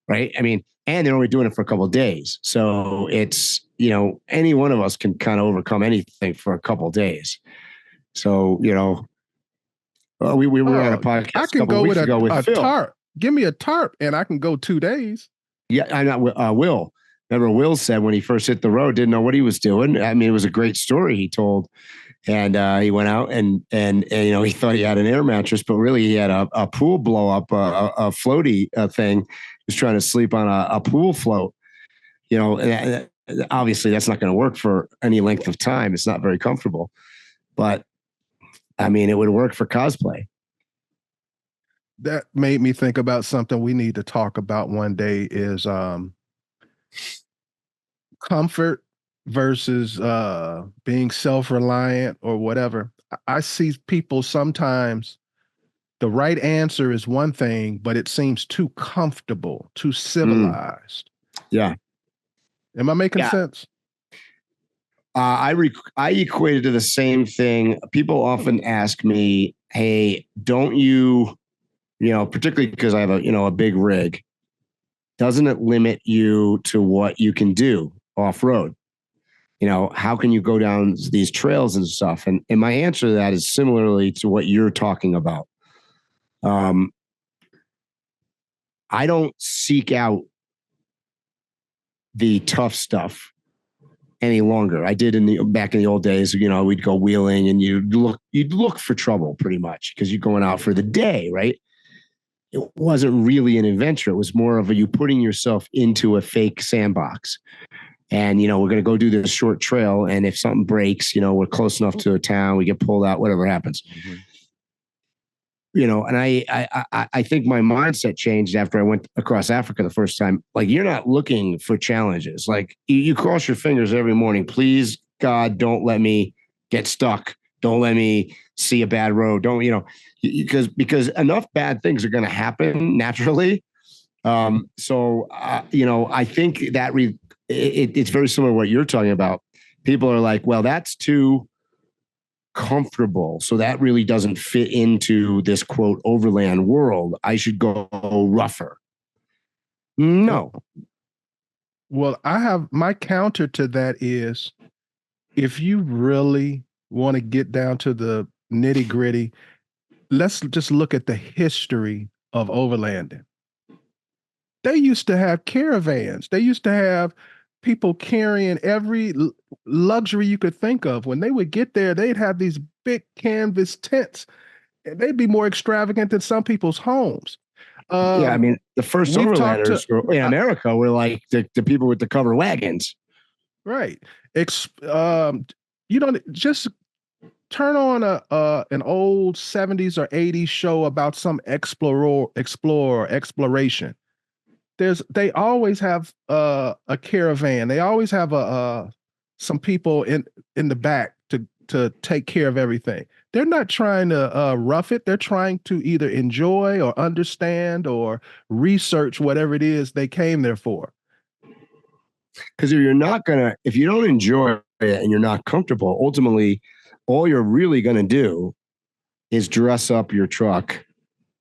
Right. I mean, and they're only doing it for a couple of days. So it's, any one of us can kind of overcome anything for a couple of days. So, we were on a podcast. I can go with a Phil. tarp. Give me a tarp and I can go 2 days. Yeah. I know. Will. Remember, Will said when he first hit the road, didn't know what he was doing. I mean, it was a great story he told. And he went out and he thought he had an air mattress, but really he had a pool blow up, a floaty thing. He was trying to sleep on a pool float. And obviously that's not going to work for any length of time. It's not very comfortable. But, I mean, it would work for cosplay. That made me think about something we need to talk about one day is comfort versus being self-reliant or whatever. I see people sometimes, the right answer is one thing, but it seems too comfortable, too civilized. Yeah. Am I making sense? I equate it to the same thing. People often ask me, hey, don't you, particularly because I have a big rig, doesn't it limit you to what you can do off-road? How can you go down these trails and stuff? And my answer to that is similarly to what you're talking about. I don't seek out the tough stuff any longer. I did back in the old days. We'd go wheeling and you'd look for trouble pretty much because you're going out for the day, right? It wasn't really an adventure. It was more of you putting yourself into a fake sandbox. And, we're going to go do this short trail. And if something breaks, we're close enough to a town, we get pulled out, whatever happens. Mm-hmm. And I think my mindset changed after I went across Africa the first time. Like, you're not looking for challenges. Like, you cross your fingers every morning. Please, God, don't let me get stuck. Don't let me see a bad road. Don't, because enough bad things are going to happen naturally. I think that it's very similar to what you're talking about. People are like, well, that's too comfortable. So that really doesn't fit into this quote overland world. I should go rougher. No. Well, I have my counter to that is if you really want to get down to the nitty gritty, let's just look at the history of overlanding. They used to have caravans. They used to have people carrying every luxury you could think of. When they would get there, they'd have these big canvas tents. They'd be more extravagant than some people's homes. Yeah, I mean, the first overlanders in America were like the people with the covered wagons. Right. You don't just turn on an old 70s or 80s show about some exploration. They always have a caravan. They always have some people in the back to take care of everything. They're not trying to rough it. They're trying to either enjoy or understand or research whatever it is they came there for. Because if you don't enjoy it and you're not comfortable, ultimately, all you're really going to do is dress up your truck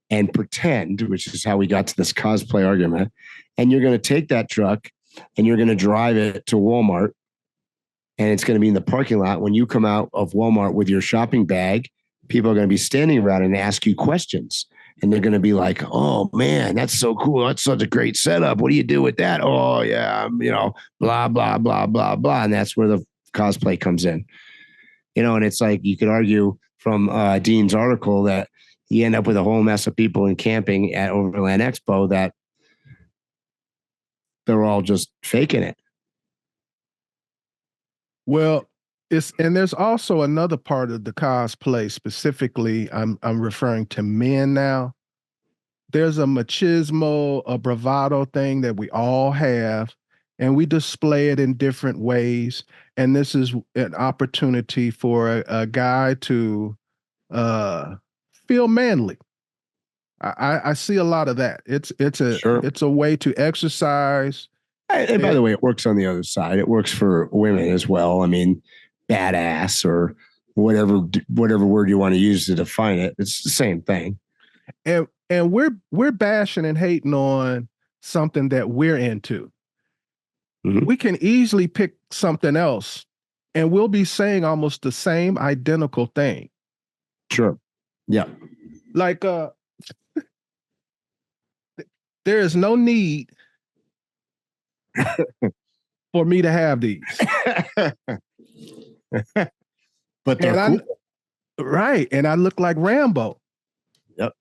and pretend, which is how we got to this cosplay argument. And you're going to take that truck and you're going to drive it to Walmart, and it's going to be in the parking lot. When you come out of Walmart with your shopping bag, people are going to be standing around and ask you questions. And they're going to be like, oh, man, that's so cool. That's such a great setup. What do you do with that? Oh, yeah, blah, blah, blah, blah, blah. And that's where the cosplay comes in. And it's like you could argue from Dean's article that you end up with a whole mess of people in camping at Overland Expo that they're all just faking it. Well, and there's also another part of the cosplay specifically. I'm referring to men now. There's a machismo, a bravado thing that we all have, and we display it in different ways. And this is an opportunity for a guy to feel manly. I see a lot of that. It's a way to exercise. And by the way, it works on the other side. It works for women as well. I mean, badass or whatever word you want to use to define it. It's the same thing. And we're bashing and hating on something that we're into. Mm-hmm. We can easily pick something else and we'll be saying almost the same identical thing. Sure. Yeah. Like there is no need for me to have these. But they're cool. Right. And I look like Rambo. Yep.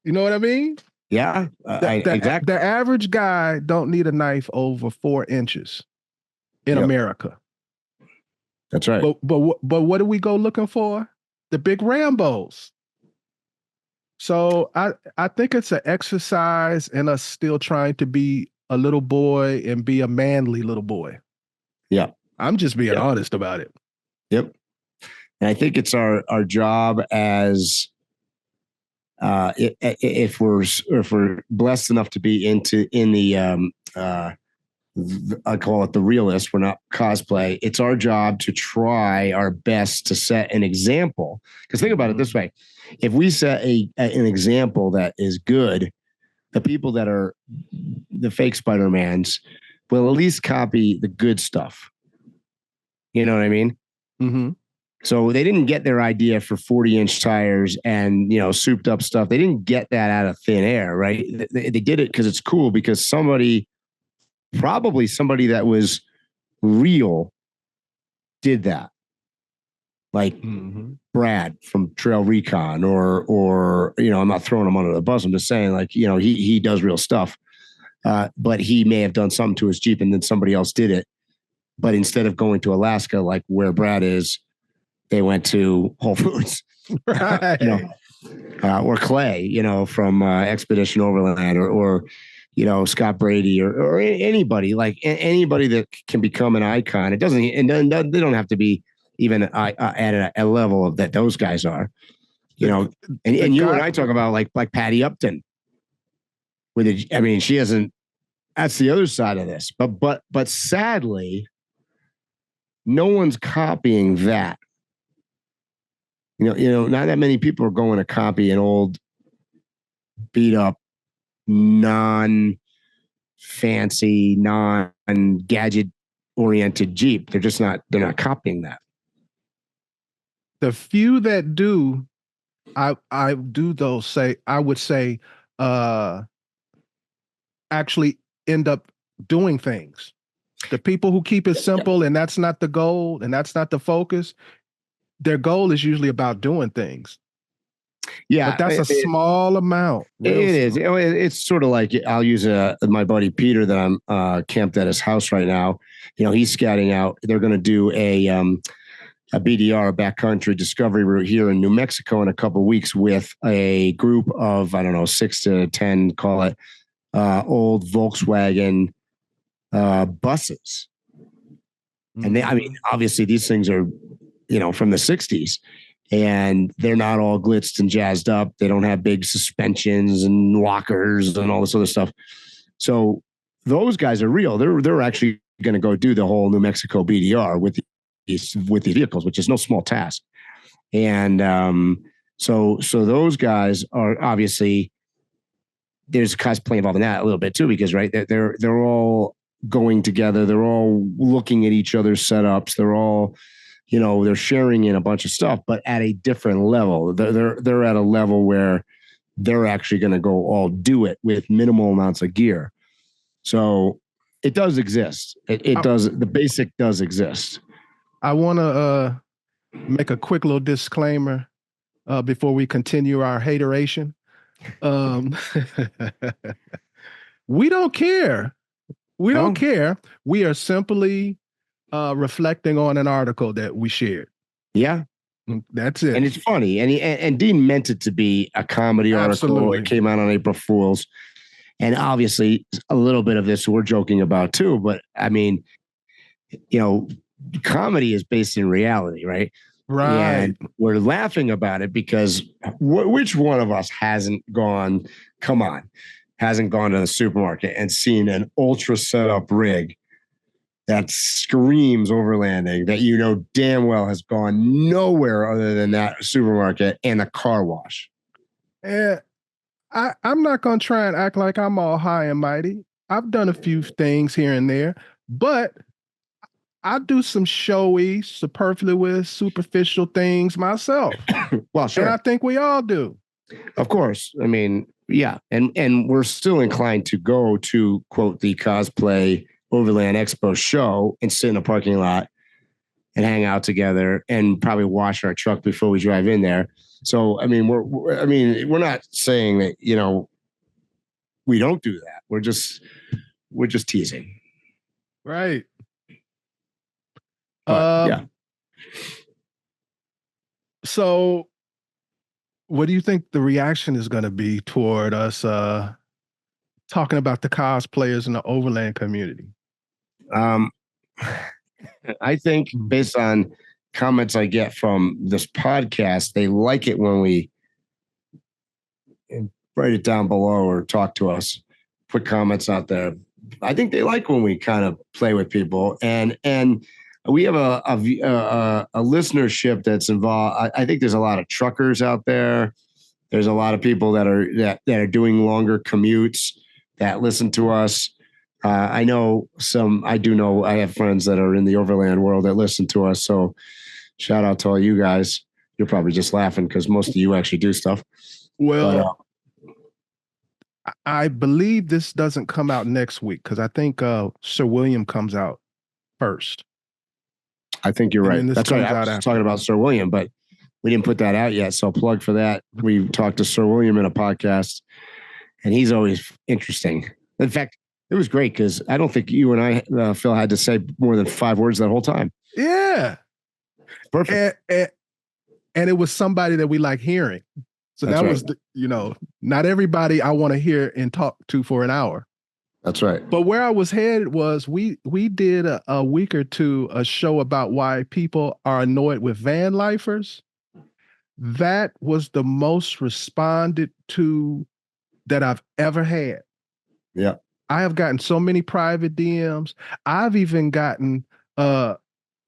You know what I mean? Yeah. Exactly. The average guy don't need a knife over 4 inches in America. That's right. But what do we go looking for? The big Rambos. So I think it's an exercise in us still trying to be a little boy and be a manly little boy. Yeah. I'm just being honest about it. Yep. And I think it's our job as if we're blessed enough to be in the I call it the realist, we're not cosplay. It's our job to try our best to set an example. Because think about it this way. If we set an example that is good, the people that are the fake Spider-Mans will at least copy the good stuff. You know what I mean? Mm-hmm. So they didn't get their idea for 40-inch tires and, souped up stuff. They didn't get that out of thin air, right? They did it because it's cool, because probably somebody that was real did that. Like Brad from Trail Recon or I'm not throwing him under the bus. I'm just saying, like, he does real stuff. But he may have done something to his Jeep and then somebody else did it. But instead of going to Alaska, like where Brad is, they went to Whole Foods, right? Or Clay, from Expedition Overland, or Scott Brady, or anybody, like anybody that can become an icon. It doesn't, and they don't have to be even at a level that those guys are, and you and I talk about like Patty Upton. She hasn't. That's the other side of this, but sadly, no one's copying that. Not that many people are going to copy an old, beat up, non-fancy, non-gadget oriented Jeep. They're not copying that. The few that do, I would say actually end up doing things. The people who keep it simple and that's not the goal and that's not the focus, their goal is usually about doing things. Yeah, but that's a small amount. It is. It's sort of like, I'll use my buddy Peter that I'm camped at his house right now. He's scouting out. They're going to do a BDR, a backcountry discovery route here in New Mexico in a couple of weeks with a group of, I don't know, 6 to 10, call it, old Volkswagen buses. And obviously these things are, from the 60s. And they're not all glitzed and jazzed up. They don't have big suspensions and lockers and all this other stuff. So those guys are real. They're actually going to go do the whole New Mexico BDR with these vehicles, which is no small task. And so those guys are obviously, there's cosplay involved in that a little bit too, because they're all going together. They're all looking at each other's setups. They're all, they're sharing in a bunch of stuff, but at a different level. They're at a level where they're actually going to go all do it with minimal amounts of gear. So it does exist. It does. The basic does exist. I want to make a quick little disclaimer before we continue our hateration. We don't care. We don't care. We are simply reflecting on an article that we shared. Yeah. That's it. And it's funny. And Dean meant it to be a comedy article. Absolutely. It came out on April Fool's. And obviously a little bit of this we're joking about too. But I mean, comedy is based in reality, right? Right. And we're laughing about it because which one of us hasn't gone to the supermarket and seen an ultra setup rig that screams overlanding that damn well has gone nowhere other than that supermarket and a car wash. And I'm not going to try and act like I'm all high and mighty. I've done a few things here and there, but I do some showy, superfluous, superficial things myself. Well, sure. And I think we all do. Of course. I mean, yeah. And we're still inclined to go to, quote, the Cosplay Overland Expo show and sit in a parking lot and hang out together and probably wash our truck before we drive in there. So, I mean, we're not saying that, we don't do that. We're just teasing. Right. Yeah. So what do you think the reaction is going to be toward us talking about the cosplayers in the Overland community? I think based on comments I get from this podcast, they like it when we write it down below or talk to us, put comments out there. I think they like when we kind of play with people, and we have a listenership that's involved. I think there's a lot of truckers out there. There's a lot of people that are doing longer commutes that listen to us. I know I have friends that are in the Overland world that listen to us. So shout out to all you guys. You're probably just laughing because most of you actually do stuff. Well, I believe this doesn't come out next week because I think Sir William comes out first. I think you're right. That's right. I was talking about Sir William, but we didn't put that out yet. So plug for that. We talked to Sir William in a podcast, and he's always interesting. In fact, it was great because I don't think you and I, Phil, had to say more than 5 words that whole time. Yeah. Perfect. And it was somebody that we like hearing. So that's that was, not everybody I want to hear and talk to for an hour. That's right. But where I was headed was we did a week or two, a show about why people are annoyed with van lifers. That was the most responded to that I've ever had. Yeah. I have gotten so many private DMs. I've even gotten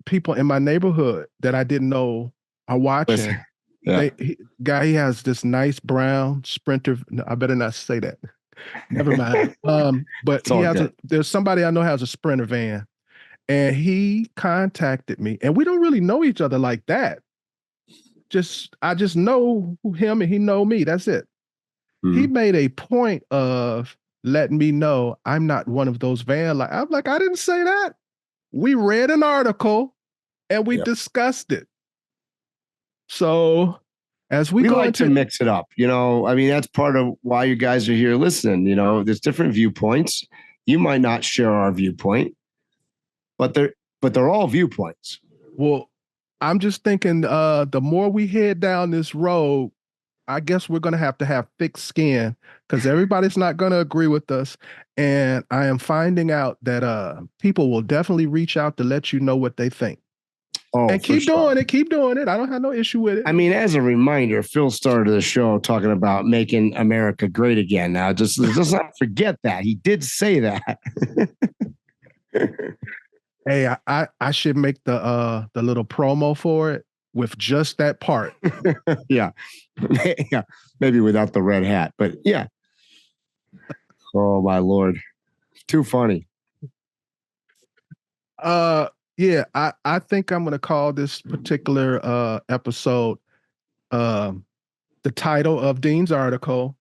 people in my neighborhood that I didn't know are watching. Listen. Yeah. He has this nice brown Sprinter. No, I better not say that. Never mind. But It's all good. There's somebody I know has a Sprinter van, and he contacted me, and we don't really know each other like that. I just know him and he know me. That's it. He made a point of letting me know I'm not one of those van. I'm like, I didn't say that. We read an article and we discussed it. So as we go like to mix it up, I mean, that's part of why you guys are here listening. There's different viewpoints. You might not share our viewpoint, but they're all viewpoints. Well, I'm just thinking the more we head down this road, I guess we're going to have thick skin because everybody's not going to agree with us. And I am finding out that people will definitely reach out to let you know what they think. Oh, and keep doing it. I don't have no issue with it. I mean, as a reminder, Phil started the show talking about making America great again. Now, just let's not forget that. He did say that. Hey, I should make the little promo for it with just that part. Yeah. Yeah. Maybe without the red hat, but yeah. Oh my Lord. Too funny. Yeah, I think I'm gonna call this particular episode the title of Dean's article,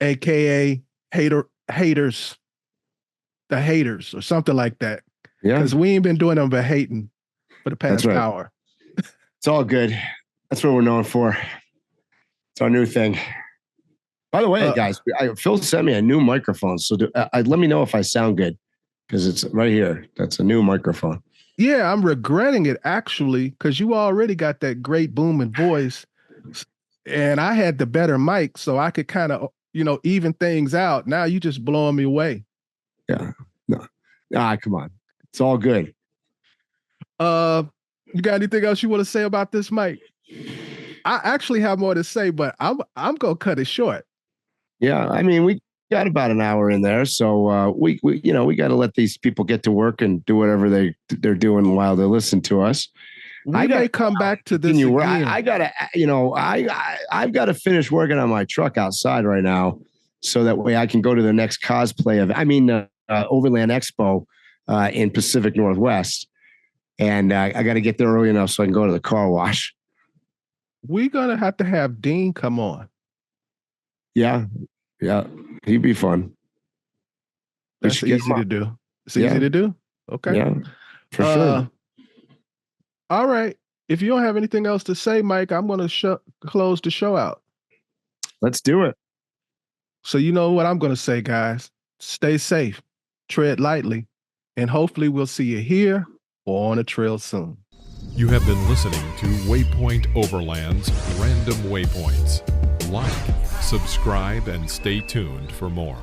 a.k.a. haters, the haters, or something like that. Yeah. Because we ain't been doing them but hating for the past hour. It's all good. That's what we're known for. It's our new thing. By the way, guys, Phil sent me a new microphone. So let me know if I sound good because it's right here. That's a new microphone. Yeah, I'm regretting it actually because you already got that great booming voice. And I had the better mic so I could kind of, even things out. Now you just blowing me away. Yeah. No. Come on. It's all good. You got anything else you want to say about this, Mike? I actually have more to say, but I'm gonna cut it short. Yeah, I mean, we got about an hour in there, so we got to let these people get to work and do whatever they're doing while they listen to us. I may come back to this again. I've got to finish working on my truck outside right now, so that way I can go to the next cosplay Overland Expo in Pacific Northwest. And I got to get there early enough so I can go to the car wash. We're going to have Dean come on. Yeah. Yeah. He'd be fun. That's easy to do. It's easy to do? Okay. Yeah, for sure. All right. If you don't have anything else to say, Mike, I'm going to close the show out. Let's do it. So you know what I'm going to say, guys. Stay safe. Tread lightly. And hopefully we'll see you here or on a trail soon. You have been listening to Waypoint Overland's Random Waypoints. Like, subscribe, and stay tuned for more.